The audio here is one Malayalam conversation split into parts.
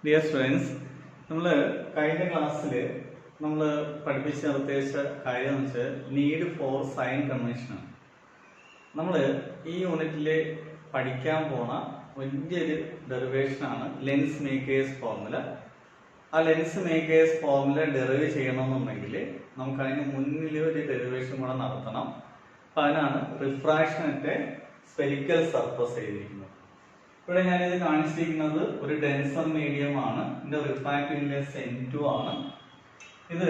Dear students, നമ്മൾ കഴിഞ്ഞ ക്ലാസ്സിൽ നമ്മൾ പഠിപ്പിച്ച നിർദ്ദേശിച്ച കാര്യം എന്ന് വെച്ചാൽ നീഡ് ഫോർ സൈൻ കൺവെൻഷൻ. നമ്മൾ ഈ യൂണിറ്റിൽ പഠിക്കാൻ പോണ വലിയൊരു ഡെറിവേഷനാണ് ലെൻസ് മേക്കേഴ്സ് ഫോർമുല. ആ ലെൻസ് മേക്കേഴ്സ് ഫോർമുല ഡെറിവ് ചെയ്യണമെന്നുണ്ടെങ്കിൽ നമുക്ക് അതിന് മുന്നിൽ ഒരു ഡെറിവേഷൻ കൂടെ നടത്തണം. അപ്പം അതിനാണ് റിഫ്രാക്ഷൻ അറ്റ് സ്ഫെറിക്കൽ സർഫസ് എഴുതിയിരിക്കുന്നത്. ഇവിടെ ഞാനിത് കാണിച്ചിരിക്കുന്നത് ഒരു ഡെൻസർ മീഡിയം ആണ്. ഇതിന്റെ റിഫ്രാക്റ്റീവ് ഇൻഡെക്സ് N2 ആണ്. ഇത്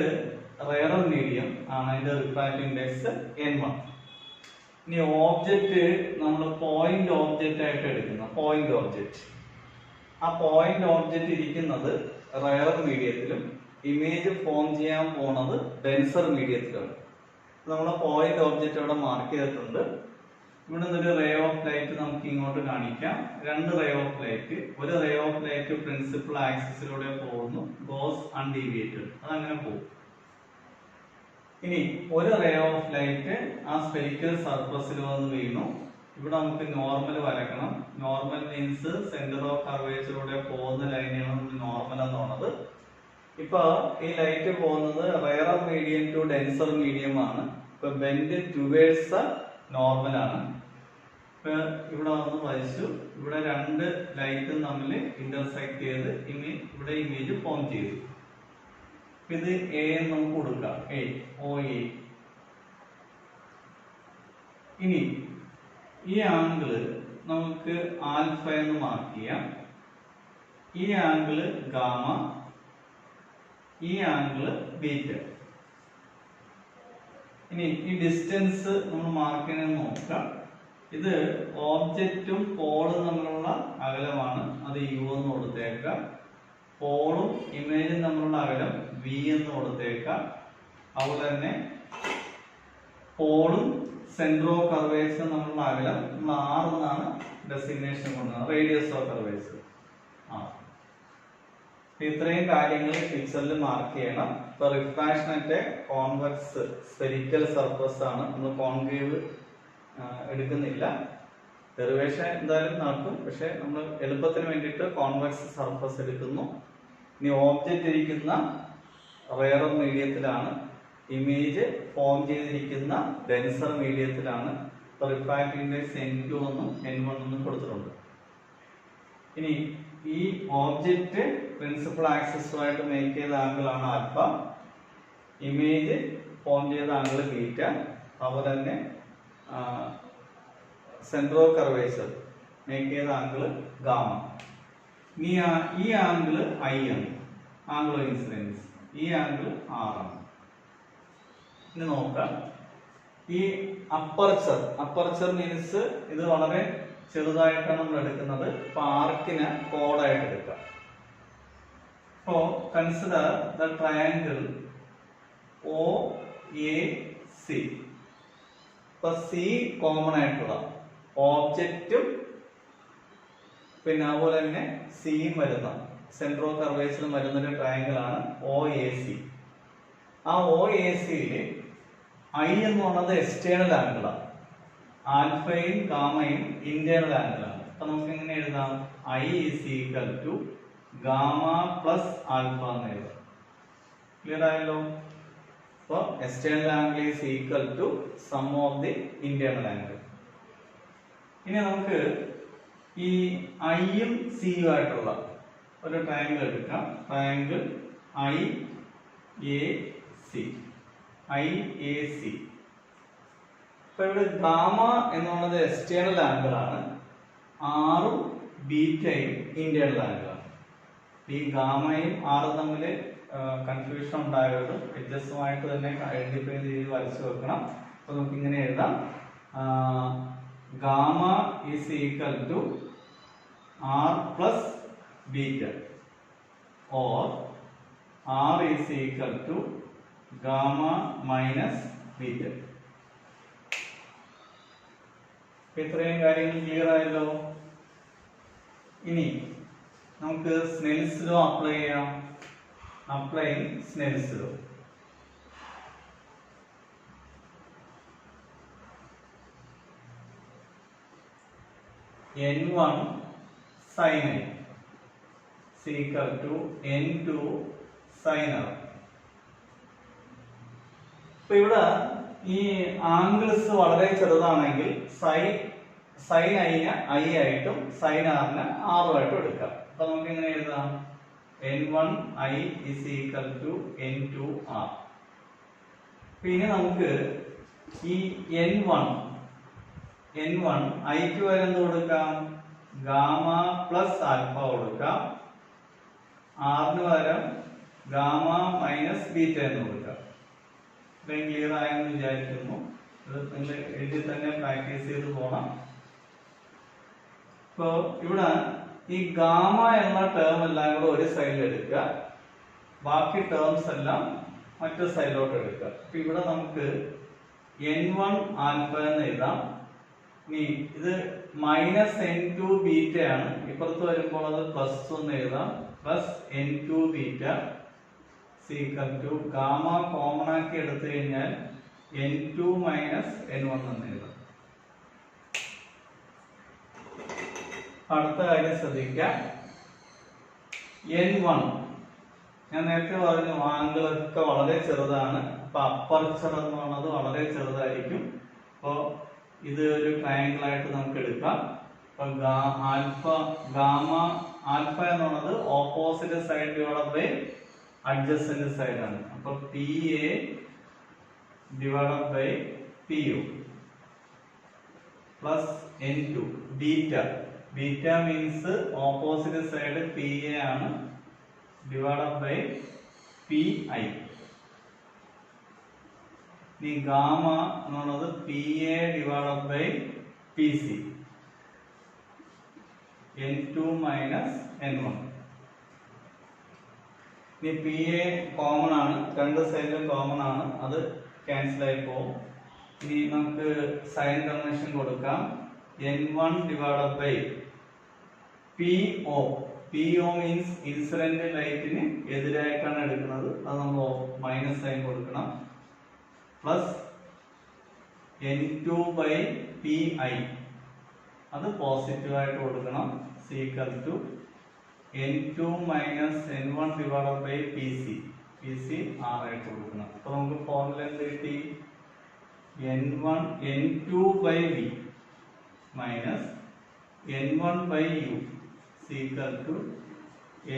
റെയറർ മീഡിയം ആണ്. ഇതിന്റെ റിഫ്രാക്റ്റീവ് ഇൻഡെക്സ് N1. ഇനി ഓബ്ജക്റ്റ് നമ്മൾ പോയിന്റ് ഓബ്ജക്റ്റ് ആയിട്ട് എടുക്കുന്ന പോയിന്റ് ഓബ്ജക്റ്റ്, ആ പോയിന്റ് ഓബ്ജക്റ്റ് ഇരിക്കുന്നത് റെയറർ മീഡിയത്തിലും ഇമേജ് ഫോം ചെയ്യാൻ പോണത് ഡെൻസർ മീഡിയത്തിലാണ്. നമ്മൾ പോയിന്റ് ഓബ്ജക്റ്റ് അവിടെ മാർക്ക് ചെയ്തിട്ടുണ്ട്. ഇവിടെ നിന്നൊരു റേ ഓഫ് ലൈറ്റ് നമുക്ക് ഇങ്ങോട്ട് കാണിക്കാം. രണ്ട് റേ ഓഫ് ലൈറ്റ്, ഒരു റേ ഓഫ് ലൈറ്റ് പ്രിൻസിപ്പൽ ആക്സിസിലൂടെ പോകുന്നു, ഗോസ് അൺഡീവിയേറ്റഡ്, അതങ്ങനെ പോകും. ഇനി ഒരു റേ ഓഫ് ലൈറ്റ് ആ സ്ഫെറിക്കൽ സർഫസിൽ വന്ന് വീണു. ഇവിടെ നമുക്ക് നോർമൽ വരക്കണം. നോർമൽ മീൻസ് സെന്റർ ഓഫ് കർവേച്ചറിലൂടെ പോകുന്ന ലൈനാണ് നമ്മൾ നോർമൽ എന്ന് പറയുന്നത്. ഇപ്പൊ ഈ ലൈറ്റ് പോകുന്നത് rarer medium to denser medium ആണ്. ഇപ്പൊ ബെൻഡ് ടുവേഴ്സ് നോർമൽ ആണ്. ഇവിടെ വന്ന് വരച്ചു. ഇവിടെ രണ്ട് ലൈറ്റും തമ്മിൽ ഇന്റർസെക്ട് ചെയ്ത് ഇവിടെ ഇമേജ് ഫോം ചെയ്തു. ഇത് എ എന്ന് നമുക്ക് കൊടുക്കാം, OA. ഇനി ഈ ആംഗിള് നമുക്ക് ആൽഫ എന്ന് മാർക്ക് ചെയ്യാം. ഈ ആംഗിള് ഗാമ, ഈ ആംഗിള് ബീറ്റ. ഇനി ഈ ഡിസ്റ്റൻസ് നമ്മൾ മാർക്ക് ചെയ്യണമെന്ന് നോക്കാം. ഇത് ഓബ്ജക്റ്റും പോളും തമ്മിലുള്ള അകലമാണ്, അത് U എന്ന് കൊടുത്തേക്കാം. പോളും ഇമേജും തമ്മിലുള്ള അകലം V എന്ന് കൊടുത്തേക്കാം. അതുപോലെ തന്നെ പോളും സെന്റർ ഓഫ് കർവേച്ചറും തമ്മിലുള്ള അകലം നമ്മൾ R എന്നാണ് ഡെസിഗ്നേഷൻ കൊണ്ടുവന്നത്, റേഡിയസ് ഓഫ് കർവേച്ചർ. ഇത്രയും കാര്യങ്ങൾ പിക്ചറിൽ മാർക്ക് ചെയ്യണം. ഇപ്പൊ refraction at convex spherical surface ആണ്, നമ്മൾ കോൺകേവ് എടുക്കുന്നില്ല. ഡെറിവേഷൻ എന്തായാലും നടക്കും, പക്ഷെ നമ്മൾ എളുപ്പത്തിന് വേണ്ടിയിട്ട് കോൺവെക്സ് സർഫസ് എടുക്കുന്നു. ഇനി ഓബ്ജക്റ്റ് ഇരിക്കുന്ന റെയറർ മീഡിയത്തിലാണ്, ഇമേജ് ഫോം ചെയ്തിരിക്കുന്ന ഡെൻസർ മീഡിയത്തിലാണ്. റിഫ്രാക്റ്റീവ് ഇൻഡെക്സ് N2 എന്നും N1 എന്നും കൊടുത്തിട്ടുണ്ട്. ഇനി ഈ ഓബ്ജക്റ്റ് പ്രിൻസിപ്പൽ ആക്സിസുമായിട്ട് മേക്ക് ചെയ്ത ആംഗിൾ ആണ് ആൽഫ, ഇമേജ് ഫോം ചെയ്ത ആംഗിൾ ബീറ്റ, അതുപോലെ തന്നെ സെന്റർ ഓഫ് കർവേച്ചർ മേക്ക് ചെയ്ത ആംഗിള് ഗാമ. ഈ ആംഗിള് I ആണ്, ആംഗിൾ ഓഫ് ഇൻസിഡൻസ്. ഈ ആംഗിള് R ആണ്. ഇനി നോക്കാം ഈ അപ്പർച്ചർ മീൻസ് ഇത് വളരെ ചെറുതായിട്ടാണ് നമ്മൾ എടുക്കുന്നത്. ഇപ്പൊ ആർക്കിനെ കോഡായിട്ട് എടുക്കാം. ഇപ്പോ കൺസിഡർ ദ ട്രയാങ്കിൾ OAC. ഇപ്പൊ C കോമൺ ആയിട്ടുള്ള ഓബ്ജക്റ്റും പിന്നെ അതുപോലെ തന്നെ സിയും വരുന്ന സെന്റർ ഓഫ് കർവേച്ചറും വരുന്ന ഒരു ട്രയാങ്കിൾ ആണ് OAC. ആ OACയില് I എന്ന് പറയുന്നത് എക്സ്റ്റേണൽ ആംഗിളാണ്, ആൽഫയും ഗാമയും ഇന്റേണൽ ആംഗിളാണ്. അപ്പൊ നമുക്ക് എങ്ങനെ എഴുതാം? I = ഗാമ പ്ലസ് ആൽഫ എന്ന് എഴുതാം. ക്ലിയർ ആയല്ലോ? അപ്പോൾ external angle is equal to sum of the internal angle. ഇനി നമുക്ക് ഈ ഐയും സിയും ആയിട്ടുള്ള ഒരു ട്രയാങ്കിൾ എടുക്കാം. Triangle IAC. ഇപ്പൊ ഇവിടെ ഗാമ എന്നുള്ളത് എക്സ്റ്റേണൽ ആംഗിൾ ആണ്, ആറും ബീറ്റയും ഇന്റേണൽ ആംഗിൾ ആണ്. ഈ ഗാമയും ആറും തമ്മിൽ കൺഫ്യൂഷൻ ഉണ്ടായത് വ്യത്യസ്തമായിട്ട് തന്നെ ഐഡന്റിഫൈ ചെയ്ത് വരച്ചു വെക്കണം. അപ്പൊ നമുക്ക് ഇങ്ങനെ എഴുതാം, gamma is equal to R plus beta, or R is equal to gamma minus beta. ഇത്രയും കാര്യങ്ങൾ ക്ലിയർ ആയല്ലോ. ഇനി നമുക്ക് സ്നെൽസ് ലോ അപ്ലൈ ചെയ്യാം. Applying Snell's law. N1 sin I equal to n2 sin r. അപ്പൊ ഇവിടെ ഈ ആംഗിൾസ് വളരെ ചെറുതാണെങ്കിൽ സൈൻ ഐനെ ഐ ആയിട്ടും സൈൻ ആറിനെ ആറുമായിട്ടും എടുക്കാം. അപ്പൊ നമുക്ക് എങ്ങനെ എഴുതാം? n1 i is equal to n2 r. പിന്നെ നമുക്ക് ഈ n1 ഐക്ക് വരെ എന്ത് കൊടുക്കാം? ഗാമ പ്ലസ് ആൽഫ കൊടുക്കാം. ആറിന് പകരം ഗാമ മൈനസ് ബീറ്റ എന്ന് കൊടുക്കാം. ഇത്രയും ക്ലിയർ ആയെന്ന് വിചാരിക്കുന്നു. ഇത് നിങ്ങൾ എഴുതി തന്നെ പ്രാക്ടീസ് ചെയ്ത് പോകണം. ഇപ്പോ ഇവിടെ ഈ ഗാമ എന്ന ടേം എല്ലാം കൂടെ ഒരു സൈഡിൽ എടുക്കുക, ബാക്കി ടേംസ് എല്ലാം മറ്റു സൈഡിലോട്ട് എടുക്കുക. അപ്പൊ ഇവിടെ നമുക്ക് n1 ആൽഫ എന്ന് എഴുതാം. ഇനി ഇത് മൈനസ് n2 ബീറ്റ ആണ്. ഇപ്പുറത്ത് വരുമ്പോൾ അത് പ്ലസ് എന്ന് എഴുതാം. Plus n2 beta equal to gamma common ആക്കി എടുത്തു കഴിഞ്ഞാൽ n2 മൈനസ് n1 എന്ന് എഴുതാം. അടുത്ത കാര്യം ശ്രദ്ധിക്കാം. n1 ഞാൻ നേരത്തെ പറഞ്ഞു ആംഗിളൊക്കെ വളരെ ചെറുതാണ്. അപ്പൊ അപ്പർച്ചർ എന്ന് പറയുന്നത് വളരെ ചെറുതായിരിക്കും. അപ്പോ ഇത് ഒരു ട്രയാങ്കിൾ ആയിട്ട് നമുക്ക് എടുക്കാം. അപ്പൊ ഗാമ ആൽഫ എന്ന് പറയുന്നത് opposite side divided by adjacent side ആണ്. അപ്പൊ P A divided by P U plus n2 beta. Beta means opposite side P A ആണ് ഡിവൈഡഡ് ബൈ പി ഐ. ഈ ഗാമ എന്ന് പറയുന്നത് P A divided by P C n2 minus n1. ഇനി പി എ കോമൺ ആണ്, രണ്ട് സൈഡിലും കോമൺ ആണ്, അത് ക്യാൻസൽ ആയി പോകും. ഇനി നമുക്ക് സൈൻ കൺവെൻഷൻ കൊടുക്കാം. n1 divided by P O. P O means incident ലൈറ്റിന് എതിരായിട്ടാണ് എടുക്കുന്നത്, അത് നമ്മൾ മൈനസ് സൈൻ കൊടുക്കണം. Plus n2 by P I, അത് പോസിറ്റീവ് ആയിട്ട് കൊടുക്കണം. Equal to n2 minus n1 divided by P C. P C R ആയിട്ട് കൊടുക്കണം. അപ്പൊ നമുക്ക് ഫോർമുല എന്ത് കിട്ടി? n2 by V minus n1 by U equal to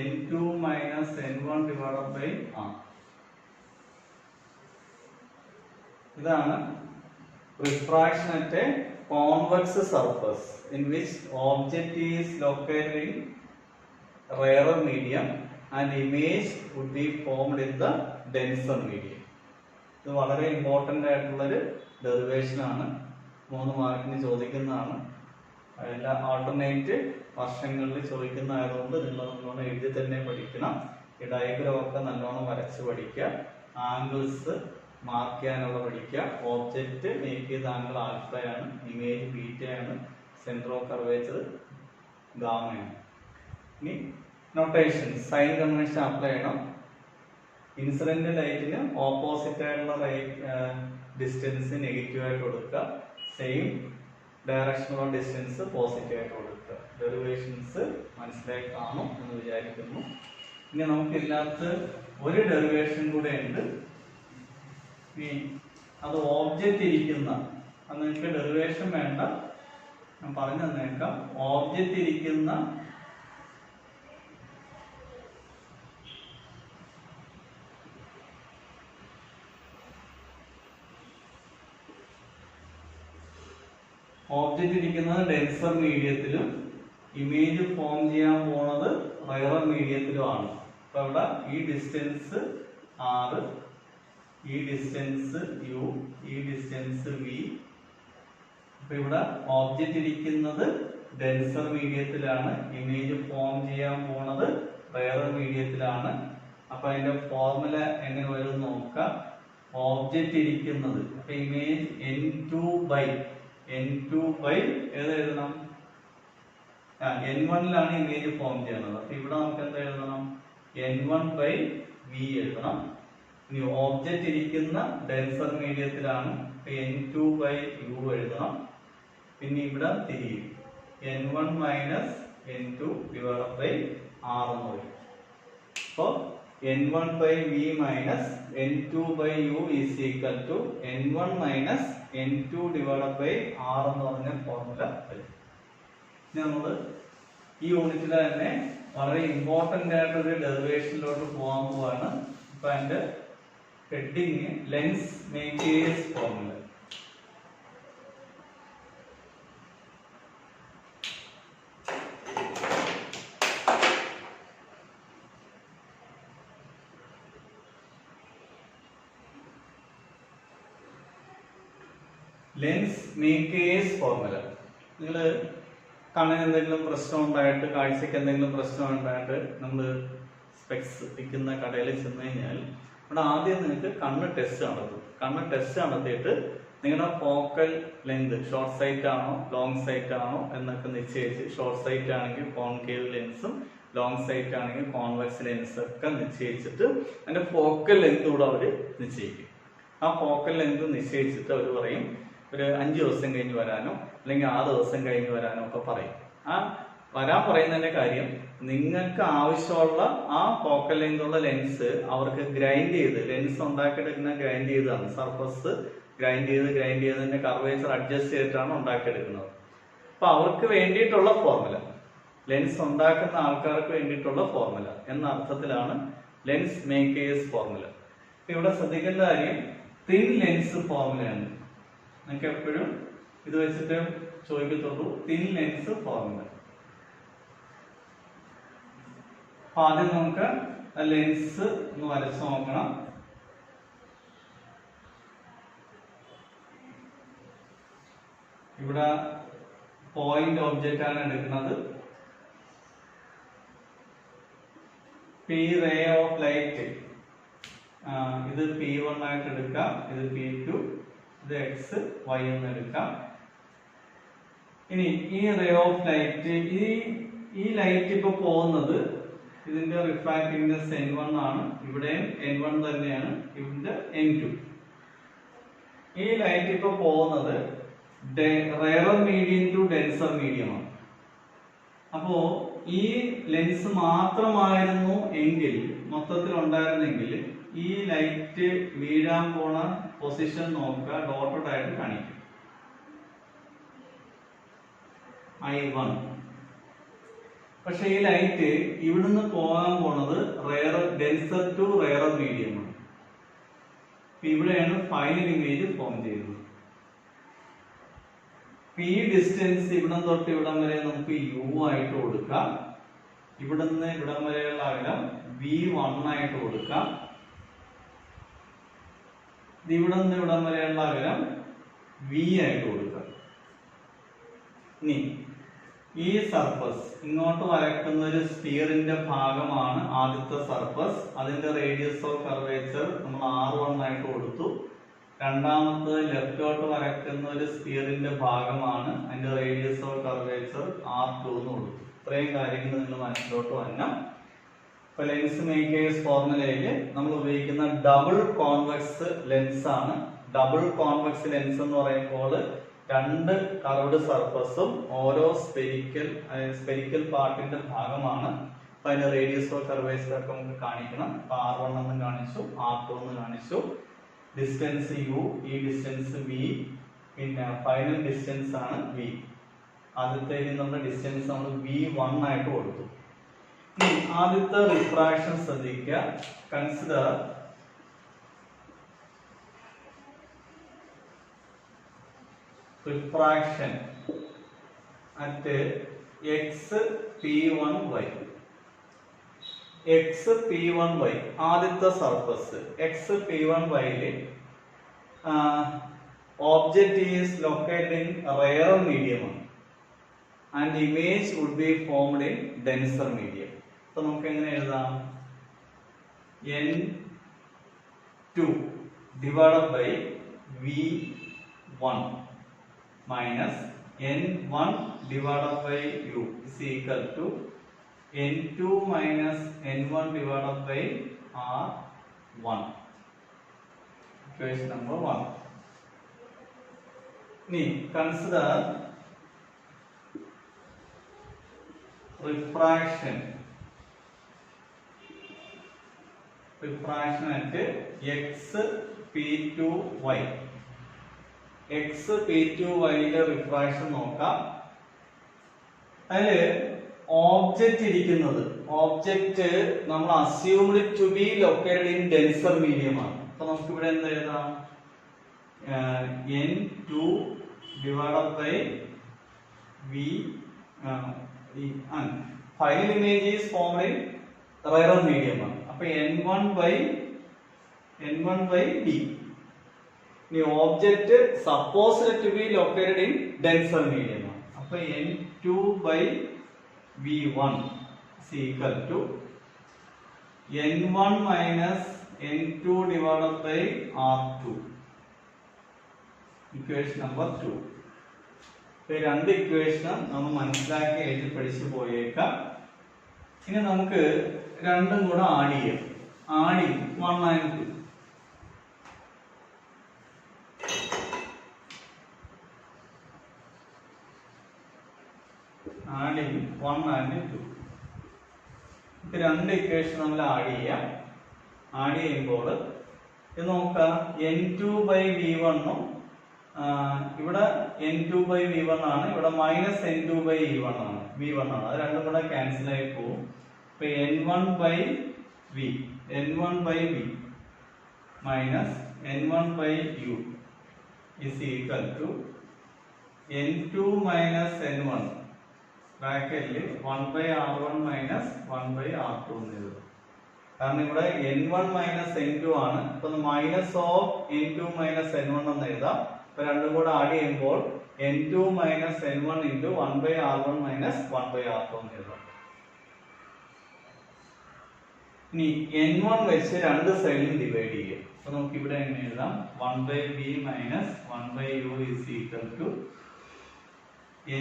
n2 minus n1 divided by R. ഇതാണ് refraction at a convex surface in which object is located in rarer medium and image would be formed in the denser medium. ഇത് വളരെ ഇമ്പോർട്ടൻ്റ് ആയിട്ടുള്ളൊരു ഡെറിവേഷൻ ആണ്. 3 മാർക്കിന് ചോദിക്കുന്നതാണ്. എല്ലാ ആൾട്ടർനേറ്റ് വർഷങ്ങളിൽ ചോദിക്കുന്നതായതുകൊണ്ട് നിങ്ങൾ നല്ലോണം എഴുതി തന്നെ പഠിക്കണം. ഈ ഡയഗ്രാം ഒക്കെ നല്ലോണം വരച്ച് പഠിക്കുക. ആംഗിൾസ് മാർക്ക് ചെയ്യാനുള്ള പഠിക്കുക. ഓബ്ജക്റ്റ് മേക്ക് ചെയ്ത ആംഗിൾ ആൽഫയാണ്, ഇമേജ് ബീറ്റയാണ്, സെന്റർ ഓഫ് കർവേച്ചർ ഗാമയാണ്. ഇനി നൊട്ടേഷൻ സൈൻ കൺവെൻഷൻ അപ്ലൈ ചെയ്യണം. ഇൻസിഡന്റ് ലൈറ്റിന് ഓപ്പോസിറ്റ് ആയിട്ടുള്ള ഡിസ്റ്റൻസ് നെഗറ്റീവ് ആയിട്ട് കൊടുക്കുക. സെയിം ഡയറക്ഷനുള്ള ഡിസ്റ്റൻസ് പോസിറ്റീവ് ആയിട്ട് കൊടുക്കുക. ഡെറിവേഷൻസ് മനസ്സിലായി കാണും എന്ന് വിചാരിക്കുന്നു. ഇനി നമുക്കില്ലാത്ത ഒരു ഡെറിവേഷൻ കൂടെ ഉണ്ട്. അത് ഓബ്ജക്റ്റ് ഇരിക്കുന്ന, അത് നിങ്ങൾക്ക് ഡെറിവേഷൻ വേണ്ട, ഞാൻ പറഞ്ഞു തന്നേക്കാം. ഓബ്ജക്റ്റ് ഇരിക്കുന്ന ഡെൻസർ മീഡിയത്തിലും ഇമേജ് ഫോം ചെയ്യാൻ പോകുന്നത് റയറർ മീഡിയത്തിലുമാണ്. അപ്പൊ ഇവിടെ ഈ ഡിസ്റ്റൻസ് r, ഈ ഡിസ്റ്റൻസ് u, ഈ ഡിസ്റ്റൻസ് v. അപ്പൊ ഇവിടെ ഓബ്ജക്റ്റ് ഇരിക്കുന്നത് ഡെൻസർ മീഡിയത്തിലാണ്, ഇമേജ് ഫോം ചെയ്യാൻ പോണത് റയറർ മീഡിയത്തിലാണ്. അപ്പൊ അതിന്റെ ഫോർമുല എങ്ങനെ വരും നോക്കാം. ഓബ്ജക്റ്റ് ഇരിക്കുന്നത് അപ്പൊ ഇമേജ് n2 ബൈ ഏത് എഴുതണം? n1ലാണ് ഇമേജ് ഫോം ചെയ്യുന്നത്. അപ്പൊ ഇവിടെ നമുക്ക് എന്താ എഴുതണം? n1 ബൈ v എഴുതണം. ഇനി ഓബ്ജക്റ്റ് ഇരിക്കുന്ന ഡെൻസർ മീഡിയത്തിലാണ്, n2 ബൈ u എഴുതണം. പിന്നെ ഇവിടെ തിരിയും n1 minus n2 divided by r എന്ന് പറയും. n1 by v minus n2 by u is equal to n1 minus n2 divided by r എന്ന് പറഞ്ഞ ഫോർമുല വരും. ഇനി നമ്മൾ ഈ യൂണിറ്റിൽ തന്നെ വളരെ ഇമ്പോർട്ടന്റ് ആയിട്ടൊരു ഡെറിവേഷനിലോട്ട് പോകാൻ പോവാണ്. ഇപ്പൊ അതിന്റെ heading lens makers formula. Lens makers formula. നിങ്ങൾ കണ്ണിന് എന്തെങ്കിലും പ്രശ്നം ഉണ്ടായിട്ട്, കാഴ്ചക്ക് എന്തെങ്കിലും പ്രശ്നം ഉണ്ടായിട്ട് നമ്മൾ സ്പെക്സ് വിൽക്കുന്ന കടയിൽ ചെന്ന് കഴിഞ്ഞാൽ ഇവിടെ ആദ്യം നിങ്ങൾക്ക് കണ്ണ് ടെസ്റ്റ് നടത്തും. കണ്ണ് ടെസ്റ്റ് നടത്തിയിട്ട് നിങ്ങളുടെ ഫോക്കൽ ലെങ്ത് ഷോർട്ട് സൈറ്റ് ആണോ ലോങ് സൈറ്റ് ആണോ എന്നൊക്കെ നിശ്ചയിച്ച്, ഷോർട്ട് സൈറ്റ് ആണെങ്കിൽ കോൺകേവ് ലെൻസും ലോങ് സൈറ്റ് ആണെങ്കിൽ കോൺവെക്സ് ലെൻസും ഒക്കെ നിശ്ചയിച്ചിട്ട് അതിന്റെ ഫോക്കൽ ലെങ്ത് കൂടെ അവർ നിശ്ചയിക്കും. ആ ഫോക്കൽ ലെങ്ത് നിശ്ചയിച്ചിട്ട് അവർ പറയും ഒരു 5 ദിവസം കഴിഞ്ഞ് വരാനോ അല്ലെങ്കിൽ 6 ദിവസം കഴിഞ്ഞ് വരാനോ ഒക്കെ പറയും. ആ വരാൻ പറയുന്നതിന്റെ കാര്യം, നിങ്ങൾക്ക് ആവശ്യമുള്ള ആ ഫോക്കൽ ലെങ്തുള്ള ലെൻസ് അവർക്ക് ഗ്രൈൻഡ് ചെയ്ത്, ലെൻസ് ഉണ്ടാക്കിയെടുക്കുന്ന ഗ്രൈൻഡ് ചെയ്താണ്, സർഫസ് ഗ്രൈൻഡ് ചെയ്തതിന്റെ കർവേച്ചർ അഡ്ജസ്റ്റ് ചെയ്തിട്ടാണ് ഉണ്ടാക്കിയെടുക്കുന്നത്. അപ്പൊ അവർക്ക് വേണ്ടിയിട്ടുള്ള ഫോർമുല, ലെൻസ് ഉണ്ടാക്കുന്ന ആൾക്കാർക്ക് വേണ്ടിയിട്ടുള്ള ഫോർമുല എന്ന അർത്ഥത്തിലാണ് ലെൻസ് മേക്കേഴ്സ് ഫോർമുല. ഇവിടെ ശ്രദ്ധിക്കേണ്ട കാര്യം തിൻ ലെൻസ് ഫോർമുലയാണ്. നിങ്ങൾക്ക് എപ്പോഴും ഇത് വെച്ചിട്ട് ചോദിക്കത്തുള്ളൂ തിൻ ലെൻസ് ഫോർമുല. അപ്പൊ ആദ്യം നമുക്ക് ലെൻസ് ഒന്ന് വരച്ചു നോക്കണം. ഇവിടെ പോയിന്റ് ഒബ്ജക്റ്റ് ആണ് എടുക്കുന്നത്. പി റേ ഓഫ് ലൈറ്റ്, ഇത് P1 ആയിട്ട് എടുക്കാം, ഇത് P2, ഇത് X Y എന്ന് എടുക്കാം. ഇനി ഈ റേ ഓഫ് ലൈറ്റ്, ഈ ലൈറ്റ് ഇപ്പൊ പോകുന്നത്, ഇതിന്റെ റിഫ്രാക്റ്റീവ് ഇൻഡെക്സ് n1 ആണ്, ഇവിടെയും n1 തന്നെയാണ്, ഇവിടെ n2. ഈ ലൈറ്റ് ഇപ്പൊ പോകുന്നത് rare medium to denser medium ആണ്. അപ്പോ ഈ ലെൻസ് മാത്രമായിരുന്നു എങ്കിൽ, മൊത്തത്തിൽ ഉണ്ടായിരുന്നെങ്കിൽ ഈ ലൈറ്റ് വീഴാൻ പോണ പൊസിഷൻ നോക്കുക, ഡോട്ടഡ് ആയിട്ട് കാണിക്കും I1. പക്ഷെ ഈ ലൈറ്റ് ഇവിടുന്ന് പോകാൻ പോണത് ഡെൻസർ ടു റെയർ മീഡിയം ആണ്. ഇവിടെയാണ് ഫൈനൽ ഇമേജ് ഫോം ചെയ്യുന്നത്. ഈ ഡിസ്റ്റൻസ് ഇവിടം തൊട്ട് ഇവിടം വരെ നമുക്ക് u ആയിട്ട് കൊടുക്കാം. ഇവിടുന്ന് ഇവിടം വരെയുള്ള അകലം V1 ആയിട്ട് കൊടുക്കാം. ഇവിടെ നിന്ന് ഇവിടം വരെയുള്ള അകലം V ആയിട്ട് കൊടുക്കാം. ഇനി ഈ സർഫസ് ഇങ്ങോട്ട് വരയ്ക്കുന്ന ഒരു സ്ഫിയറിന്റെ ഭാഗമാണ് ആദ്യത്തെ സർഫസ്. അതിന്റെ റേഡിയസ് ഓഫ് കർവേച്ചർ നമ്മൾ R1 ആയിട്ട് കൊടുത്തു. രണ്ടാമത്തെ ലെഫ്റ്റോട്ട് വരയ്ക്കുന്ന ഒരു സ്ഫിയറിന്റെ ഭാഗമാണ്, അതിന്റെ റേഡിയസ് ഓഫ് കർവേച്ചർ R2 എന്ന് കൊടുത്തു. ഇത്രയും കാര്യങ്ങൾ നിങ്ങൾ മനസ്സിലോട്ട് വരണം. ഇപ്പൊ ലെൻസ് മേക്കേഴ്സ് ഫോർമുലയില് നമ്മൾ ഉപയോഗിക്കുന്ന ഡബിൾ കോൺവെക്സ് ലെൻസ് ആണ്. ഡബിൾ കോൺവെക്സ് ലെൻസ് എന്ന് പറയുമ്പോൾ 2 കർവ്ഡ് സർഫസും ഓരോ സ്പെരിക്കൽ പാർട്ടിന്റെ ഭാഗമാണ്. അപ്പൊ അതിന്റെ റേഡിയസ് ഓഫ് കർവേച്ചർ ഒക്കെ നമുക്ക് കാണിക്കണം. അപ്പൊ R1 എന്ന് കാണിച്ചു, R2 എന്ന് കാണിച്ചു. ഡിസ്റ്റൻസ് u, ഈ ഡിസ്റ്റൻസ് v, പിന്നെ ഫൈനൽ ഡിസ്റ്റൻസ് ആണ് v. ആദ്യത്തെ നമ്മുടെ ഡിസ്റ്റൻസ് നമ്മൾ V1 ആയിട്ട് കൊടുത്തു. ഇനി ആദ്യത്തെ റിഫ്രാക്ഷൻ ശ്രദ്ധിക്കുക. Consider refraction at xp1y. xp1y ആദ്യത്തെ surface xp1y object is located in rarer medium and image would be formed in denser medium. അപ്പൊ നമുക്ക് എങ്ങനെ എഴുതാം? n2 divided by v1 minus n1 divided by u is equal to n2 minus n1 divided by r1. Equation number 1. Now consider refraction refraction at XP2Y. XP2Yയുടെ റിഫ്രാക്ഷൻ നോക്കാം. അതില് ഓബ്ജക്റ്റ് ഇരിക്കുന്നത്, ഓബ്ജക്റ്റ് നമ്മൾ assumed to be located in denser medium ആണ്. അപ്പൊ നമുക്ക് ഇവിടെ എന്താ എഴുതാം? N2 divided by V. Final image is formed in rarer medium ആണ്. അപ്പൊ N1 by D. The object supposed to be located in denser medium ആണ്. അപ്പൊ N2 by V1 is equal to N1 minus N2 divided by R2. Equation number 2. ഈ രണ്ട് ഇക്വേഷനും നമ്മൾ മനസ്സിലാക്കി എഴുതി പഠിച്ചു പോയേക്കാം. ഇനി നമുക്ക് രണ്ടും കൂടെ ആഡ് ചെയ്യാം. Adding 1 and 2. Adding 1 and 2. ഇത് രണ്ട് ഇക്വേഷൻ നമ്മൾ ആഡ് ചെയ്യാം. ആഡ് ചെയ്യുമ്പോൾ ഇത് നോക്കാം. N2 by V1 ഉം ഇവിടെ N2 by V1 ആണ്, ഇവിടെ മൈനസ് N2 by V1 ആണ്. അത് രണ്ടും കൂടെ ക്യാൻസൽ ആയി പോകും. ഇപ്പൊ N1 by V minus N1 by U is equal to N2 minus N1 ബ്രാക്കറ്റിൽ 1 by R1 minus 1 by R2 എന്ന് എഴുതും. കാരണം ഇവിടെ N1 minus N2 ആണ്. അപ്പൊ minus of N2 minus N1 എന്ന് എഴുതാം. അപ്പൊ രണ്ടും കൂടെ ആഡ് ചെയ്യുമ്പോൾ N2 minus N1 into 1 by R1 minus 1 by R2 എന്ന് എഴുതാം. ഇനി N1 വെച്ച് രണ്ട് സൈഡിലും ഡിവൈഡ് ചെയ്യാം. അപ്പൊ നമുക്ക് ഇവിടെ എങ്ങനെ എഴുതാം? 1 by V minus 1 by U is equal to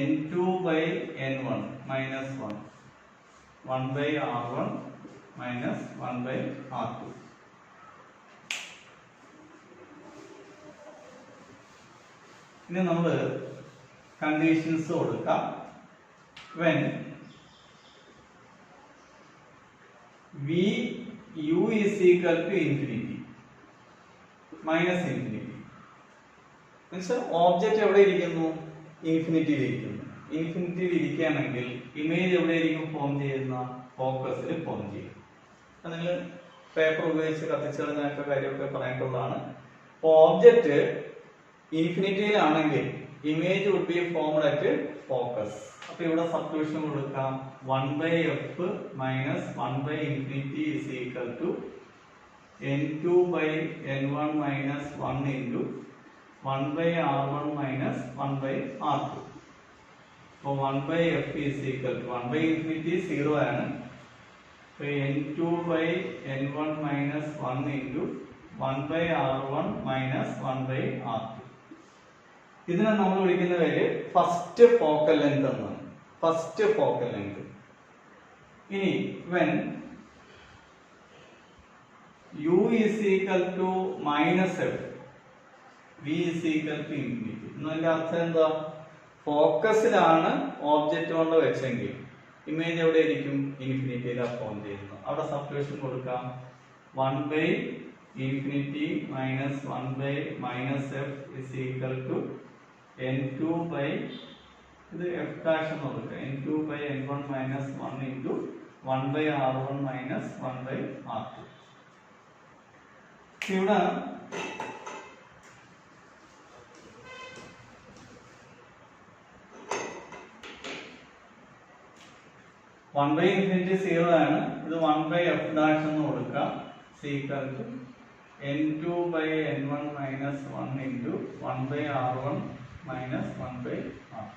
N2 by N1 minus 1 by R1 minus 1 by R2. ഇനി നമ്മൾ കണ്ടീഷൻസ് കൊടുക്കാം. when VU is equal to infinity minus infinity, എന്നുവെച്ചാൽ ഓബ്ജക്റ്റ് എവിടെ ഇരിക്കുന്നു? ഇൻഫിനിറ്റിയിൽ ഇരിക്കുന്നു. ഇൻഫിനിറ്റിയിൽ ഇരിക്കുകയാണെങ്കിൽ ഇമേജ് എവിടെയായിരിക്കും ഫോം ചെയ്യുന്ന? ഫോക്കസിൽ ഫോം ചെയ്യും. നിങ്ങൾ പേപ്പർ ഉപയോഗിച്ച് കത്തിച്ചു കളഞ്ഞൊക്കെ കാര്യമൊക്കെ പറഞ്ഞിട്ടുള്ളതാണ്. അപ്പോൾ ഓബ്ജക്റ്റ് ഇൻഫിനിറ്റിയിലാണെങ്കിൽ image would be formed at focus. അപ്പൊ ഇവിടെ സബ്സ്റ്റിറ്റ്യൂഷൻ കൊടുക്കാം. 1 by F minus 1 by infinity is equal to N2 by N1 minus 1 into 1 by R1 minus 1 by R2. So 1 by F is equal to 1 by infinity 0 ആണ്. So N2 by N1 minus 1 into 1 by R1 minus 1 by R2. ഇതിനെ നമ്മൾ വിളിക്കുന്ന പേര് ഫസ്റ്റ് ഫോക്കൽ ലെങ്ത് എന്നാണ്. First focal length. ഇനി when U is equal to minus F, V is equal to infinity. എന്നതിന്റെ അർത്ഥം എന്താ? ഫോക്കസിലാണ് ഓബ്ജക്റ്റ് കൊണ്ട് വെച്ചെങ്കിൽ ഇമേജ് എവിടെ ആയിരിക്കും? ഇൻഫിനിറ്റിയിലാണ് ഫോം ചെയ്യുന്നത്. അവിടെ സബ്സ്റ്റിറ്റ്യൂഷൻ കൊടുക്കാം. 1 by infinity minus 1 by minus F is equal to N2 by ഇത് F dash എന്ന് കൊടുക്കുക. N2 by N1 minus 1 into 1 by R1 minus 1 by R2. ഇവിടെ 1 by infinity 0 ആണ്. ഇത് 1 by F dash എന്ന് കൊടുക്കാം. is equal to N2 by N1 minus 1 into 1 by R1 minus 1 by R2.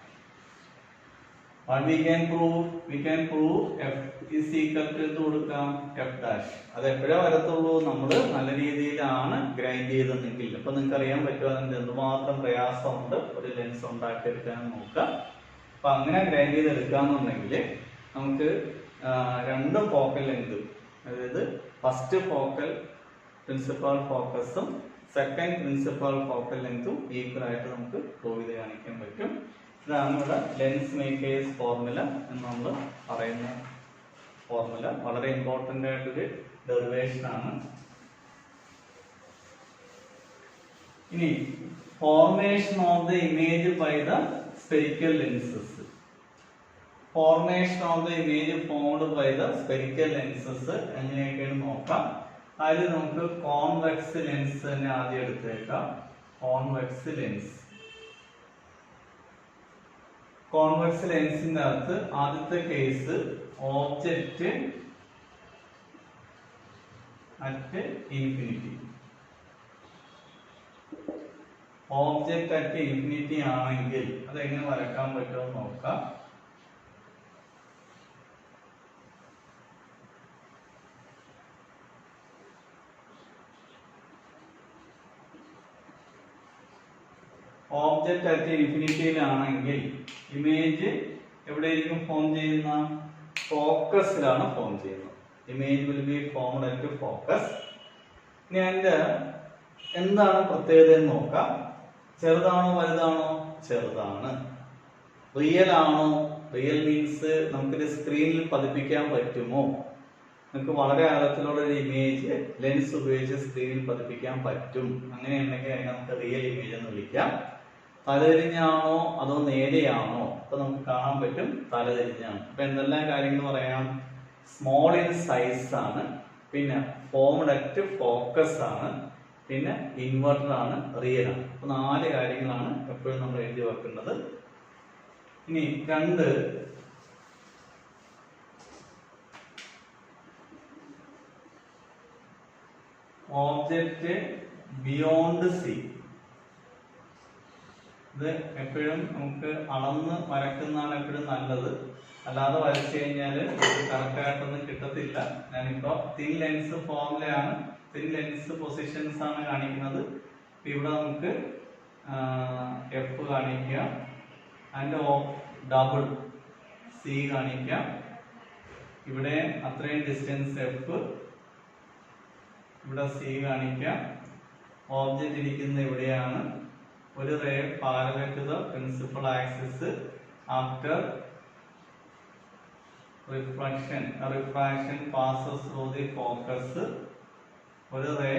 What we can prove? We can prove F is equal to എന്ത് കൊടുക്കാം? F dash. അത് എപ്പോഴാ വരത്തുള്ളൂ? നമ്മൾ നല്ല രീതിയിലാണ് ഗ്രൈൻഡ് ചെയ്തെന്നെങ്കിൽ. അപ്പൊ നിങ്ങൾക്ക് അറിയാൻ പറ്റുമോ അതിന്റെ എന്തുമാത്രം പ്രയാസമുണ്ട് ഒരു ലെൻസ് ഉണ്ടാക്കിയെടുക്കാൻ നോക്കാം. അപ്പൊ അങ്ങനെ ഗ്രൈൻഡ് ചെയ്തെടുക്കാന്നുണ്ടെങ്കിൽ നമുക്ക് രണ്ട് ഫോക്കൽ ലെങ്ത്, അതായത് ഫസ്റ്റ് ഫോക്കൽ പ്രിൻസിപ്പൽ ഫോക്കസും സെക്കൻഡ് പ്രിൻസിപ്പൽ ഫോക്കൽ ലെങ്തും ഈക്വൽ ആയിട്ട് നമുക്ക് പ്രൂവ് ചെയ്ത് കാണിക്കാൻ പറ്റും. ഇതാണ് ഇവിടെ ലെൻസ് മേക്കേഴ്സ് ഫോർമുല എന്ന് നമ്മൾ പറയുന്ന ഫോർമുല വളരെ ഇമ്പോർട്ടൻ്റ് ആയിട്ടൊരു ഡെറിവേഷൻ ആണ്. ഇനി formation of the image by the spherical lenses. Formation of the image formed by the spherical lenses എങ്ങനെയൊക്കെയാണ് നോക്കാം. അതിൽ നമുക്ക് കോൺവെക്സ് ലെൻസ് തന്നെ ആദ്യം എടുത്തേക്കാം. Convex lens. കോൺവെക്സ് ലെൻസിന്റെ അകത്ത് ആദ്യത്തെ case object at infinity. Object at infinity ആണെങ്കിൽ അതെങ്ങനെ വരക്കാൻ പറ്റുമെന്ന് നോക്കാം. ഓബ്ജക്റ്റ് അറ്റ് ഇൻഫിനിറ്റിയിലാണെങ്കിൽ ഇമേജ് എവിടെയായിരിക്കും ഫോം ചെയ്യുന്ന? ഫോക്കസിലാണ് ഫോം ചെയ്യുന്നത്. Image will be formed at focus. ഇനി അതിന്റെ എന്താണ് പ്രത്യേകത എന്ന് നോക്കാം. ചെറുതാണോ വലുതാണോ? ചെറുതാണ്. റിയൽ ആണോ? റിയൽ മീൻസ് നമുക്കിത് സ്ക്രീനിൽ പതിപ്പിക്കാൻ പറ്റുമോ? നമുക്ക് വളരെ അകലത്തിലുള്ള ഒരു ഇമേജ് ലെൻസ് ഉപയോഗിച്ച് സ്ക്രീനിൽ പതിപ്പിക്കാൻ പറ്റും. അങ്ങനെയുണ്ടെങ്കിൽ അതിനെ നമുക്ക് റിയൽ ഇമേജ് എന്ന് വിളിക്കാം. തലതിരിഞ്ഞാണോ അതോ നേരെയാണോ? അപ്പൊ നമുക്ക് കാണാൻ പറ്റും തലതിരിഞ്ഞാണ്. അപ്പൊ എന്തെല്ലാം കാര്യങ്ങൾ പറയാം? സ്മോൾ ഇൻ സൈസ് ആണ്, പിന്നെ ഫോംഡ് അറ്റ് ഫോക്കസ് ആണ്, പിന്നെ ഇൻവെർട്ടർ ആണ്, റിയൽ ആണ്. അപ്പൊ 4 കാര്യങ്ങളാണ് എപ്പോഴും നമ്മൾ എഴുതി വെക്കേണ്ടത്. ഇനി 2 ഓബ്ജക്റ്റ് ബിയോണ്ട് സി. ഇത് എപ്പോഴും നമുക്ക് അളന്ന് വരക്കുന്നതാണ് എപ്പോഴും നല്ലത്. അല്ലാതെ വരച്ചു കഴിഞ്ഞാൽ കറക്റ്റ് ആയിട്ടൊന്നും കിട്ടത്തില്ല. ഞാനിപ്പോ തിൻ ലെൻസ് ഫോർമുലയാണ്, തിൻ ലെൻസ് പൊസിഷൻസ് ആണ് കാണിക്കുന്നത്. ഇവിടെ നമുക്ക് എഫ് കാണിക്കാം, അതിന്റെ ഡബിൾ സി കാണിക്കാം. ഇവിടെ അത്രയും ഡിസ്റ്റൻസ് എഫ്, ഇവിടെ സി കാണിക്കാം. ഓബ്ജക്റ്റ് ഇരിക്കുന്ന ഇവിടെയാണ്. ഒരു ray parallel to the principal axis after refraction passes through the focus. ഒരു റേ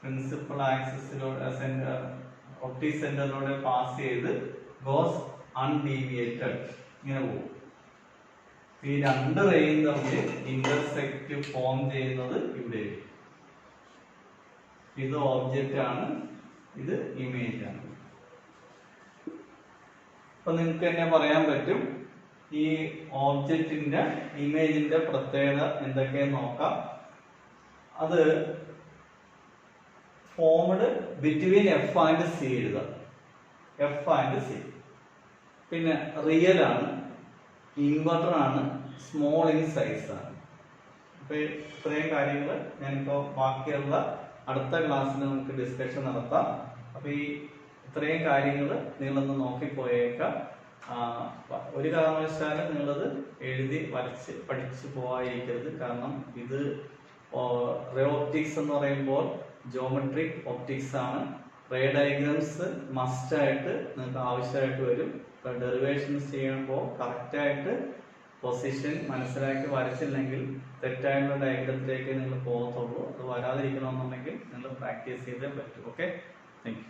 പ്രിൻസിപ്പൽ ആക്സിസിലൂടെ ഒപ്റ്റിക് സെന്ററിലൂടെ പാസ് ചെയ്ത് ഗോസ് അൺഡീവിയേറ്റഡ് ഇങ്ങനെ പോകും. ഈ 2 റേയും തമ്മിൽ ഇന്റർസെക്റ്റ് ഫോം ചെയ്യുന്നത് ഇവിടെ. ഇത് ഓബ്ജക്റ്റ് ആണ്, ഇത് ഇമേജ് ആണ്. അപ്പൊ നിങ്ങൾക്ക് തന്നെ പറയാൻ പറ്റും ഈ ഓബ്ജക്റ്റിന്റെ ഇമേജിന്റെ പ്രത്യേകത എന്തൊക്കെയെന്ന് നോക്കാം. അത് formed between F and C എഴുതാം. F and C. പിന്നെ റിയൽ ആണ്, ഇൻവെർട്ടർ ആണ്, സ്മോൾ ഇൻ സൈസ് ആണ്. അപ്പൊ ഇത്രയും കാര്യങ്ങൾ ഞാനിപ്പോ ബാക്കിയുള്ള അടുത്ത ക്ലാസ്സിൽ നമുക്ക് ഡിസ്കഷൻ നടത്താം. അപ്പൊ ഈ ഇത്രയും കാര്യങ്ങൾ നിങ്ങളൊന്ന് നോക്കിപ്പോയേക്കാം. ഒരു കാരണവശാലും നിങ്ങളത് എഴുതി വരച്ച് പഠിച്ചു പോവാതിരിക്കരുത്. കാരണം ഇത് റേ ഒപ്റ്റിക്സ് എന്ന് പറയുമ്പോൾ ജോമെട്രിക് ഒപ്റ്റിക്സ് ആണ്. റേ ഡയഗ്രാംസ് മസ്റ്റ് ആയിട്ട് നിങ്ങൾക്ക് ആവശ്യമായിട്ട് വരും. ഡെറിവേഷൻസ് ചെയ്യുമ്പോൾ കറക്റ്റായിട്ട് പൊസിഷൻ മനസ്സിലാക്കി വരച്ചില്ലെങ്കിൽ തെറ്റായുള്ള ഡയഗ്രത്തിലേക്ക് നിങ്ങൾ പോകത്തുള്ളൂ. അത് വരാതിരിക്കണമെന്നുണ്ടെങ്കിൽ നിങ്ങൾ പ്രാക്ടീസ് ചെയ്തേ പറ്റൂ. Okay, thank you.